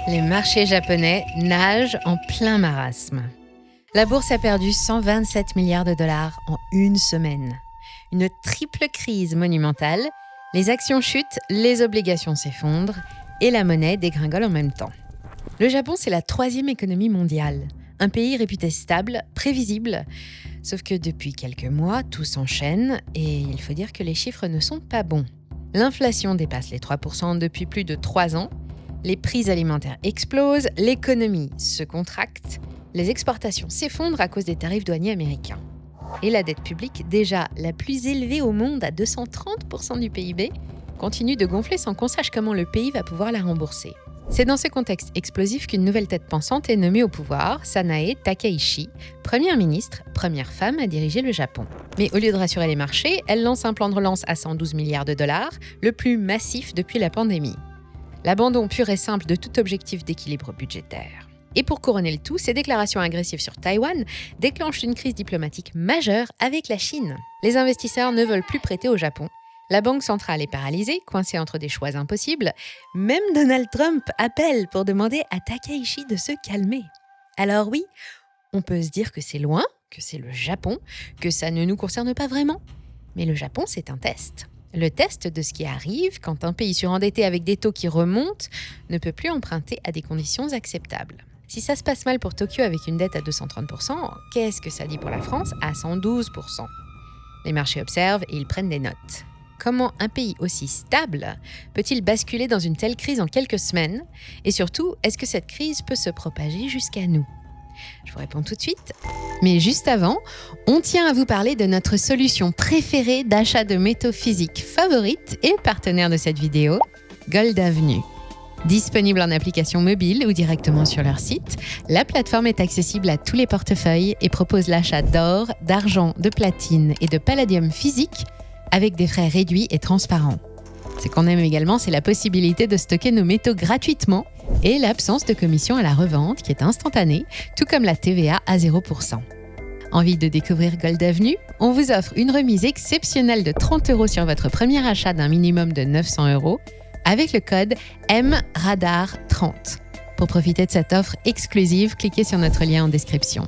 Les marchés japonais nagent en plein marasme. La bourse a perdu 127 milliards de dollars en une semaine. Une triple crise monumentale, les actions chutent, les obligations s'effondrent et la monnaie dégringole en même temps. Le Japon, c'est la 3e économie mondiale. Un pays réputé stable, prévisible. Sauf que depuis quelques mois, tout s'enchaîne et il faut dire que les chiffres ne sont pas bons. L'inflation dépasse les 3% depuis plus de 3 ans. Les prix alimentaires explosent, l'économie se contracte, les exportations s'effondrent à cause des tarifs douaniers américains. Et la dette publique, déjà la plus élevée au monde à 230% du PIB, continue de gonfler sans qu'on sache comment le pays va pouvoir la rembourser. C'est dans ce contexte explosif qu'une nouvelle tête pensante est nommée au pouvoir, Sanae Takaichi, première ministre, première femme à diriger le Japon. Mais au lieu de rassurer les marchés, elle lance un plan de relance à 112 milliards de dollars, le plus massif depuis la pandémie. L'abandon pur et simple de tout objectif d'équilibre budgétaire. Et pour couronner le tout, ces déclarations agressives sur Taïwan déclenchent une crise diplomatique majeure avec la Chine. Les investisseurs ne veulent plus prêter au Japon. La banque centrale est paralysée, coincée entre des choix impossibles. Même Donald Trump appelle pour demander à Takaichi de se calmer. Alors oui, on peut se dire que c'est loin, que c'est le Japon, que ça ne nous concerne pas vraiment. Mais le Japon, c'est un test. Le test de ce qui arrive quand un pays surendetté avec des taux qui remontent ne peut plus emprunter à des conditions acceptables. Si ça se passe mal pour Tokyo avec une dette à 230%, qu'est-ce que ça dit pour la France à 112%? Les marchés observent et ils prennent des notes. Comment un pays aussi stable peut-il basculer dans une telle crise en quelques semaines? Et surtout, est-ce que cette crise peut se propager jusqu'à nous? Je vous réponds tout de suite. Mais juste avant, on tient à vous parler de notre solution préférée d'achat de métaux physiques favorite et partenaire de cette vidéo, Gold Avenue. Disponible en application mobile ou directement sur leur site, la plateforme est accessible à tous les portefeuilles et propose l'achat d'or, d'argent, de platine et de palladium physique avec des frais réduits et transparents. Ce qu'on aime également, c'est la possibilité de stocker nos métaux gratuitement et l'absence de commission à la revente qui est instantanée, tout comme la TVA à 0%. Envie de découvrir Gold Avenue? On vous offre une remise exceptionnelle de 30 € sur votre premier achat d'un minimum de 900 € avec le code MRADAR30. Pour profiter de cette offre exclusive, cliquez sur notre lien en description.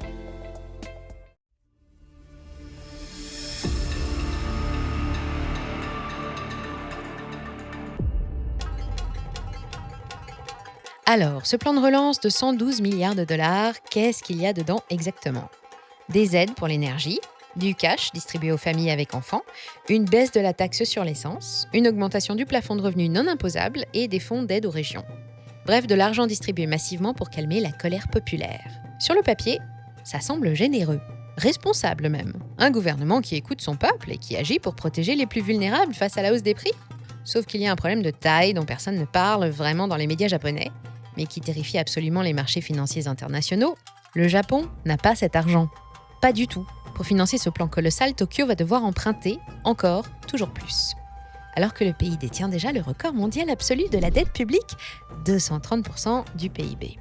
Alors, ce plan de relance de 112 milliards de dollars, qu'est-ce qu'il y a dedans exactement? Des aides pour l'énergie, du cash distribué aux familles avec enfants, une baisse de la taxe sur l'essence, une augmentation du plafond de revenus non imposable et des fonds d'aide aux régions. Bref, de l'argent distribué massivement pour calmer la colère populaire. Sur le papier, ça semble généreux, responsable même. Un gouvernement qui écoute son peuple et qui agit pour protéger les plus vulnérables face à la hausse des prix. Sauf qu'il y a un problème de taille dont personne ne parle vraiment dans les médias japonais, mais qui terrifie absolument les marchés financiers internationaux. Le Japon n'a pas cet argent. Pas du tout. Pour financer ce plan colossal, Tokyo va devoir emprunter encore, toujours plus. Alors que le pays détient déjà le record mondial absolu de la dette publique, 230% du PIB.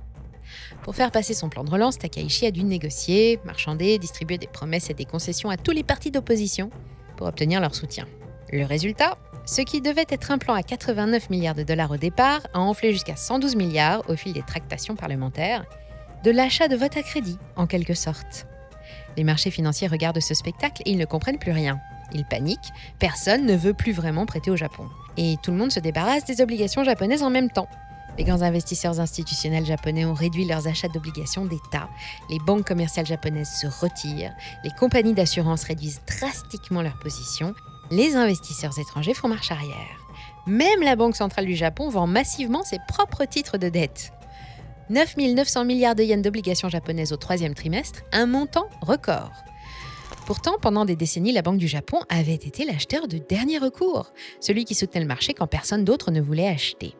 Pour faire passer son plan de relance, Takaichi a dû négocier, marchander, distribuer des promesses et des concessions à tous les partis d'opposition pour obtenir leur soutien. Le résultat? Ce qui devait être un plan à 89 milliards de dollars au départ a enflé jusqu'à 112 milliards au fil des tractations parlementaires, de l'achat de votes à crédit, en quelque sorte. Les marchés financiers regardent ce spectacle et ils ne comprennent plus rien. Ils paniquent, personne ne veut plus vraiment prêter au Japon. Et tout le monde se débarrasse des obligations japonaises en même temps. Les grands investisseurs institutionnels japonais ont réduit leurs achats d'obligations d'État, les banques commerciales japonaises se retirent, les compagnies d'assurance réduisent drastiquement leurs positions, les investisseurs étrangers font marche arrière. Même la Banque centrale du Japon vend massivement ses propres titres de dette. 9 900 milliards de yens d'obligations japonaises au 3e trimestre, un montant record. Pourtant, pendant des décennies, la Banque du Japon avait été l'acheteur de dernier recours, celui qui soutenait le marché quand personne d'autre ne voulait acheter.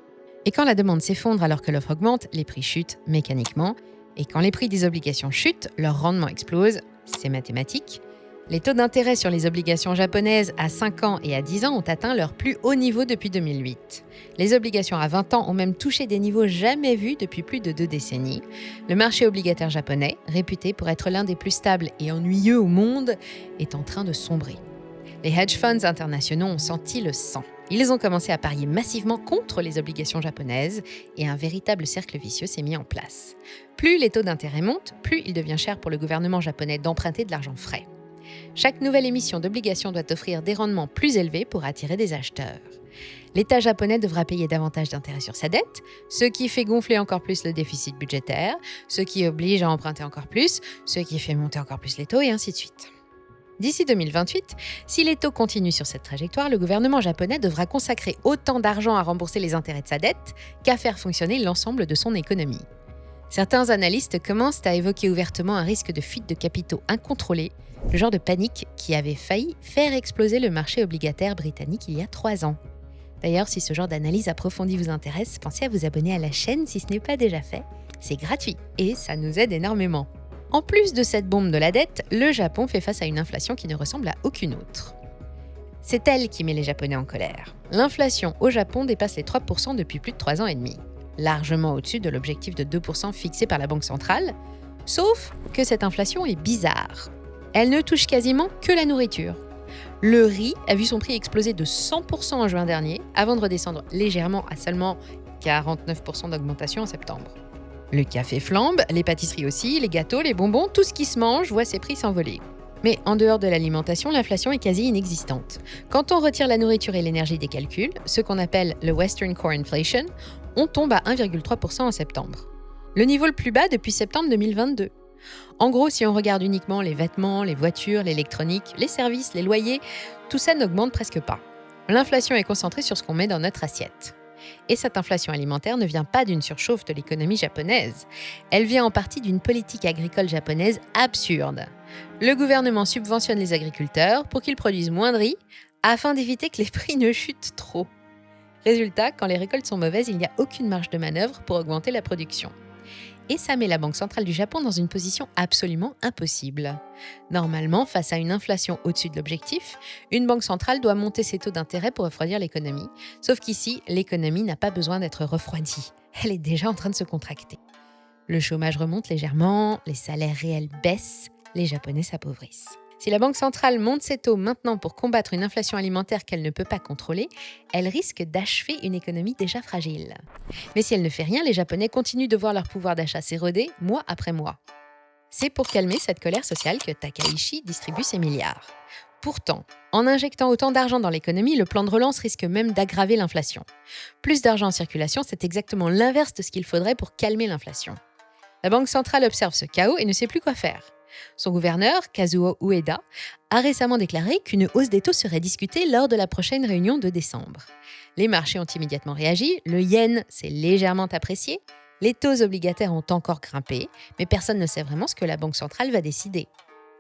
Et quand la demande s'effondre alors que l'offre augmente, les prix chutent mécaniquement. Et quand les prix des obligations chutent, leur rendement explose, c'est mathématique. Les taux d'intérêt sur les obligations japonaises à 5 ans et à 10 ans ont atteint leur plus haut niveau depuis 2008. Les obligations à 20 ans ont même touché des niveaux jamais vus depuis plus de 2 décennies. Le marché obligataire japonais, réputé pour être l'un des plus stables et ennuyeux au monde, est en train de sombrer. Les hedge funds internationaux ont senti le sang. Ils ont commencé à parier massivement contre les obligations japonaises et un véritable cercle vicieux s'est mis en place. Plus les taux d'intérêt montent, plus il devient cher pour le gouvernement japonais d'emprunter de l'argent frais. Chaque nouvelle émission d'obligations doit offrir des rendements plus élevés pour attirer des acheteurs. L'État japonais devra payer davantage d'intérêts sur sa dette, ce qui fait gonfler encore plus le déficit budgétaire, ce qui oblige à emprunter encore plus, ce qui fait monter encore plus les taux et ainsi de suite. D'ici 2028, si les taux continuent sur cette trajectoire, le gouvernement japonais devra consacrer autant d'argent à rembourser les intérêts de sa dette qu'à faire fonctionner l'ensemble de son économie. Certains analystes commencent à évoquer ouvertement un risque de fuite de capitaux incontrôlée, le genre de panique qui avait failli faire exploser le marché obligataire britannique il y a 3 ans. D'ailleurs, si ce genre d'analyse approfondie vous intéresse, pensez à vous abonner à la chaîne si ce n'est pas déjà fait. C'est gratuit et ça nous aide énormément. En plus de cette bombe de la dette, le Japon fait face à une inflation qui ne ressemble à aucune autre. C'est elle qui met les Japonais en colère. L'inflation au Japon dépasse les 3% depuis plus de 3 ans et demi, largement au-dessus de l'objectif de 2% fixé par la Banque centrale, sauf que cette inflation est bizarre. Elle ne touche quasiment que la nourriture. Le riz a vu son prix exploser de 100% en juin dernier, avant de redescendre légèrement à seulement 49% d'augmentation en septembre. Le café flambe, les pâtisseries aussi, les gâteaux, les bonbons, tout ce qui se mange voit ses prix s'envoler. Mais en dehors de l'alimentation, l'inflation est quasi inexistante. Quand on retire la nourriture et l'énergie des calculs, ce qu'on appelle le Western Core Inflation, on tombe à 1,3% en septembre. Le niveau le plus bas depuis septembre 2022. En gros, si on regarde uniquement les vêtements, les voitures, l'électronique, les services, les loyers, tout ça n'augmente presque pas. L'inflation est concentrée sur ce qu'on met dans notre assiette. Et cette inflation alimentaire ne vient pas d'une surchauffe de l'économie japonaise. Elle vient en partie d'une politique agricole japonaise absurde. Le gouvernement subventionne les agriculteurs pour qu'ils produisent moins de riz afin d'éviter que les prix ne chutent trop. Résultat, quand les récoltes sont mauvaises, il n'y a aucune marge de manœuvre pour augmenter la production. Et ça met la Banque centrale du Japon dans une position absolument impossible. Normalement, face à une inflation au-dessus de l'objectif, une banque centrale doit monter ses taux d'intérêt pour refroidir l'économie. Sauf qu'ici, l'économie n'a pas besoin d'être refroidie. Elle est déjà en train de se contracter. Le chômage remonte légèrement, les salaires réels baissent, les Japonais s'appauvrissent. Si la Banque centrale monte ses taux maintenant pour combattre une inflation alimentaire qu'elle ne peut pas contrôler, elle risque d'achever une économie déjà fragile. Mais si elle ne fait rien, les Japonais continuent de voir leur pouvoir d'achat s'éroder mois après mois. C'est pour calmer cette colère sociale que Takaichi distribue ses milliards. Pourtant, en injectant autant d'argent dans l'économie, le plan de relance risque même d'aggraver l'inflation. Plus d'argent en circulation, c'est exactement l'inverse de ce qu'il faudrait pour calmer l'inflation. La Banque centrale observe ce chaos et ne sait plus quoi faire. Son gouverneur, Kazuo Ueda, a récemment déclaré qu'une hausse des taux serait discutée lors de la prochaine réunion de décembre. Les marchés ont immédiatement réagi, le yen s'est légèrement apprécié, les taux obligataires ont encore grimpé, mais personne ne sait vraiment ce que la Banque centrale va décider.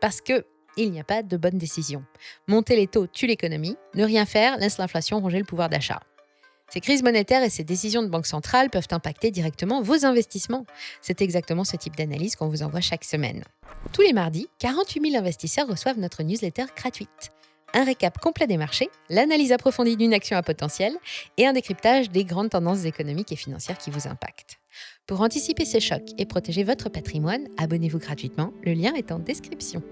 Parce qu'il n'y a pas de bonne décision. Monter les taux tue l'économie, ne rien faire laisse l'inflation ronger le pouvoir d'achat. Ces crises monétaires et ces décisions de banque centrale peuvent impacter directement vos investissements. C'est exactement ce type d'analyse qu'on vous envoie chaque semaine. Tous les mardis, 48 000 investisseurs reçoivent notre newsletter gratuite. Un récap complet des marchés, l'analyse approfondie d'une action à potentiel et un décryptage des grandes tendances économiques et financières qui vous impactent. Pour anticiper ces chocs et protéger votre patrimoine, abonnez-vous gratuitement, le lien est en description.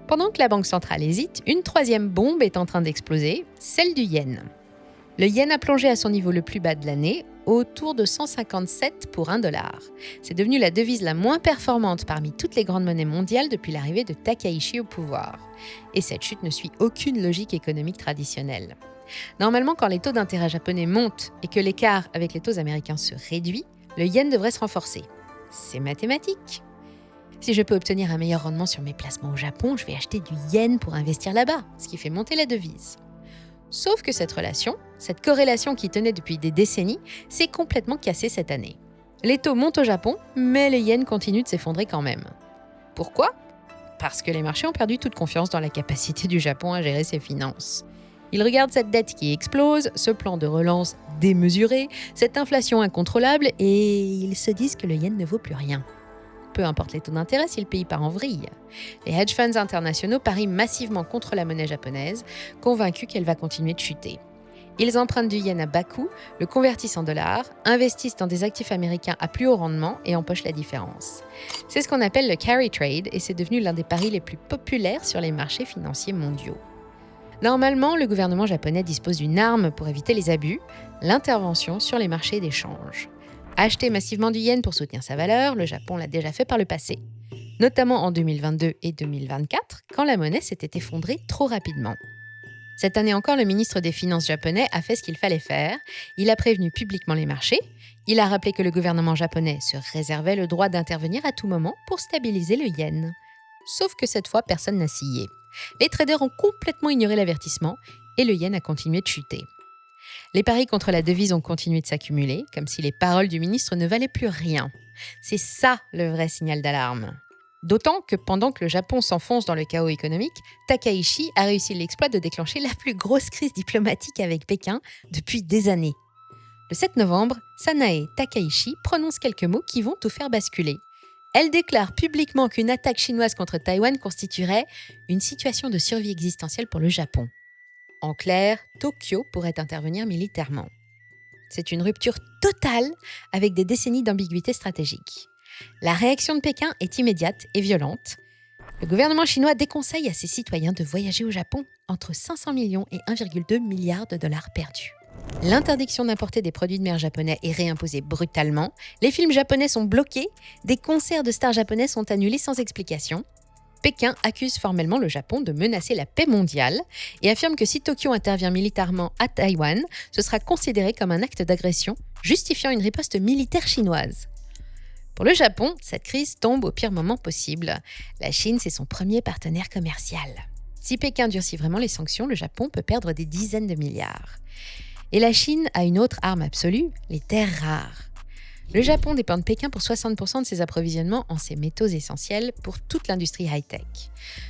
Pendant que la Banque centrale hésite, une troisième bombe est en train d'exploser, celle du yen. Le yen a plongé à son niveau le plus bas de l'année, autour de 157 pour $1. C'est devenu la devise la moins performante parmi toutes les grandes monnaies mondiales depuis l'arrivée de Takaichi au pouvoir. Et cette chute ne suit aucune logique économique traditionnelle. Normalement, quand les taux d'intérêt japonais montent et que l'écart avec les taux américains se réduit, le yen devrait se renforcer. C'est mathématique. Si je peux obtenir un meilleur rendement sur mes placements au Japon, je vais acheter du yen pour investir là-bas, ce qui fait monter la devise. Sauf que cette relation, cette corrélation qui tenait depuis des décennies, s'est complètement cassée cette année. Les taux montent au Japon, mais le yen continue de s'effondrer quand même. Pourquoi ? Parce que les marchés ont perdu toute confiance dans la capacité du Japon à gérer ses finances. Ils regardent cette dette qui explose, ce plan de relance démesuré, cette inflation incontrôlable, et ils se disent que le yen ne vaut plus rien. Peu importe les taux d'intérêt si le pays part en vrille. Les hedge funds internationaux parient massivement contre la monnaie japonaise, convaincus qu'elle va continuer de chuter. Ils empruntent du yen à bas coût, le convertissent en dollars, investissent dans des actifs américains à plus haut rendement et empochent la différence. C'est ce qu'on appelle le carry trade et c'est devenu l'un des paris les plus populaires sur les marchés financiers mondiaux. Normalement, le gouvernement japonais dispose d'une arme pour éviter les abus, l'intervention sur les marchés d'échange. Acheter massivement du yen pour soutenir sa valeur, le Japon l'a déjà fait par le passé, notamment en 2022 et 2024, quand la monnaie s'était effondrée trop rapidement. Cette année encore, le ministre des Finances japonais a fait ce qu'il fallait faire. Il a prévenu publiquement les marchés. Il a rappelé que le gouvernement japonais se réservait le droit d'intervenir à tout moment pour stabiliser le yen. Sauf que cette fois, personne n'a scié. Les traders ont complètement ignoré l'avertissement et le yen a continué de chuter. Les paris contre la devise ont continué de s'accumuler, comme si les paroles du ministre ne valaient plus rien. C'est ça le vrai signal d'alarme. D'autant que pendant que le Japon s'enfonce dans le chaos économique, Takaichi a réussi l'exploit de déclencher la plus grosse crise diplomatique avec Pékin depuis des années. Le 7 novembre, Sanae Takaichi prononce quelques mots qui vont tout faire basculer. Elle déclare publiquement qu'une attaque chinoise contre Taïwan constituerait une situation de survie existentielle pour le Japon. En clair, Tokyo pourrait intervenir militairement. C'est une rupture totale avec des décennies d'ambiguïté stratégique. La réaction de Pékin est immédiate et violente. Le gouvernement chinois déconseille à ses citoyens de voyager au Japon, entre 500 millions et 1,2 milliard de dollars perdus. L'interdiction d'importer des produits de mer japonais est réimposée brutalement. Les films japonais sont bloqués. Des concerts de stars japonais sont annulés sans explication. Pékin accuse formellement le Japon de menacer la paix mondiale et affirme que si Tokyo intervient militairement à Taïwan, ce sera considéré comme un acte d'agression, justifiant une riposte militaire chinoise. Pour le Japon, cette crise tombe au pire moment possible. La Chine, c'est son premier partenaire commercial. Si Pékin durcit vraiment les sanctions, le Japon peut perdre des dizaines de milliards. Et la Chine a une autre arme absolue, les terres rares. Le Japon dépend de Pékin pour 60% de ses approvisionnements en ces métaux essentiels pour toute l'industrie high-tech.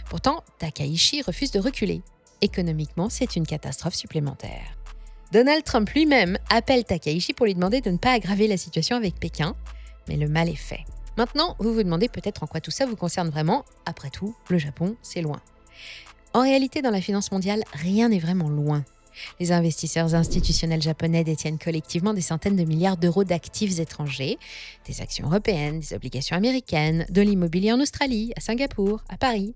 Pourtant, Takaichi refuse de reculer. Économiquement, c'est une catastrophe supplémentaire. Donald Trump lui-même appelle Takaichi pour lui demander de ne pas aggraver la situation avec Pékin, mais le mal est fait. Maintenant, vous vous demandez peut-être en quoi tout ça vous concerne vraiment. Après tout, le Japon, c'est loin. En réalité, dans la finance mondiale, rien n'est vraiment loin. Les investisseurs institutionnels japonais détiennent collectivement des centaines de milliards d'euros d'actifs étrangers, des actions européennes, des obligations américaines, de l'immobilier en Australie, à Singapour, à Paris.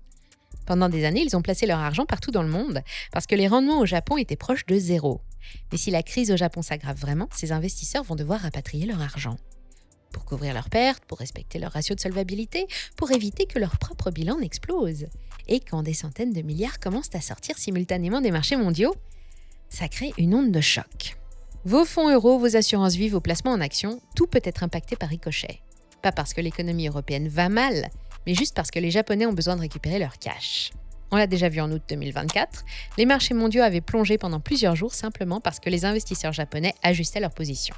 Pendant des années, ils ont placé leur argent partout dans le monde parce que les rendements au Japon étaient proches de zéro. Mais si la crise au Japon s'aggrave vraiment, ces investisseurs vont devoir rapatrier leur argent. Pour couvrir leurs pertes, pour respecter leur ratio de solvabilité, pour éviter que leur propre bilan n'explose. Et quand des centaines de milliards commencent à sortir simultanément des marchés mondiaux, ça crée une onde de choc. Vos fonds euros, vos assurances vie, vos placements en actions, tout peut être impacté par ricochet. Pas parce que l'économie européenne va mal, mais juste parce que les Japonais ont besoin de récupérer leur cash. On l'a déjà vu en août 2024, les marchés mondiaux avaient plongé pendant plusieurs jours simplement parce que les investisseurs japonais ajustaient leur position.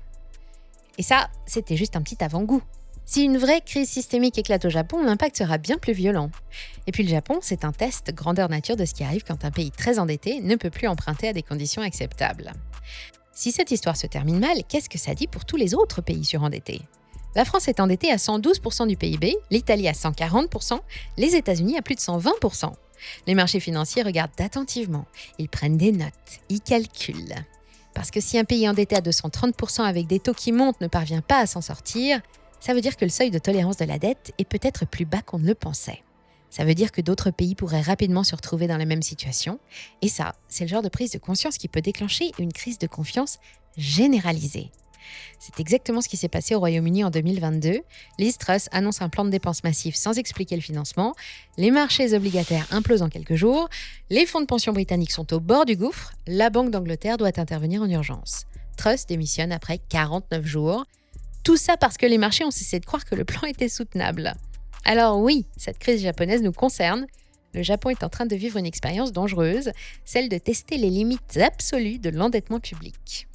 Et ça, c'était juste un petit avant-goût. Si une vraie crise systémique éclate au Japon, l'impact sera bien plus violent. Et puis le Japon, c'est un test grandeur nature de ce qui arrive quand un pays très endetté ne peut plus emprunter à des conditions acceptables. Si cette histoire se termine mal, qu'est-ce que ça dit pour tous les autres pays surendettés ? La France est endettée à 112% du PIB, l'Italie à 140%, les États-Unis à plus de 120%. Les marchés financiers regardent attentivement, ils prennent des notes, ils calculent. Parce que si un pays endetté à 230% avec des taux qui montent ne parvient pas à s'en sortir, ça veut dire que le seuil de tolérance de la dette est peut-être plus bas qu'on ne le pensait. Ça veut dire que d'autres pays pourraient rapidement se retrouver dans la même situation. Et ça, c'est le genre de prise de conscience qui peut déclencher une crise de confiance généralisée. C'est exactement ce qui s'est passé au Royaume-Uni en 2022. Liz Truss annonce un plan de dépenses massif sans expliquer le financement. Les marchés obligataires implosent en quelques jours. Les fonds de pension britanniques sont au bord du gouffre. La Banque d'Angleterre doit intervenir en urgence. Truss démissionne après 49 jours. Tout ça parce que les marchés ont cessé de croire que le plan était soutenable. Alors oui, cette crise japonaise nous concerne. Le Japon est en train de vivre une expérience dangereuse, celle de tester les limites absolues de l'endettement public.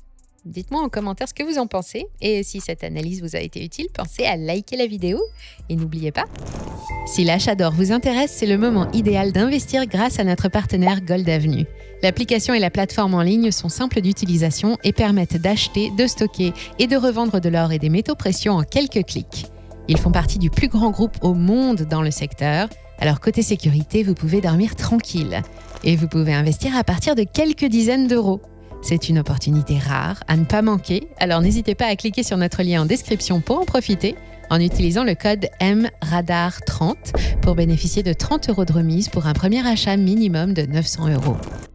Dites-moi en commentaire ce que vous en pensez, et si cette analyse vous a été utile, pensez à liker la vidéo. Et n'oubliez pas, si l'achat d'or vous intéresse, c'est le moment idéal d'investir grâce à notre partenaire Gold Avenue. L'application et la plateforme en ligne sont simples d'utilisation et permettent d'acheter, de stocker et de revendre de l'or et des métaux précieux en quelques clics. Ils font partie du plus grand groupe au monde dans le secteur, alors côté sécurité, vous pouvez dormir tranquille. Et vous pouvez investir à partir de quelques dizaines d'euros. C'est une opportunité rare à ne pas manquer, alors n'hésitez pas à cliquer sur notre lien en description pour en profiter en utilisant le code MRADAR30 pour bénéficier de 30 € de remise pour un premier achat minimum de 900 €.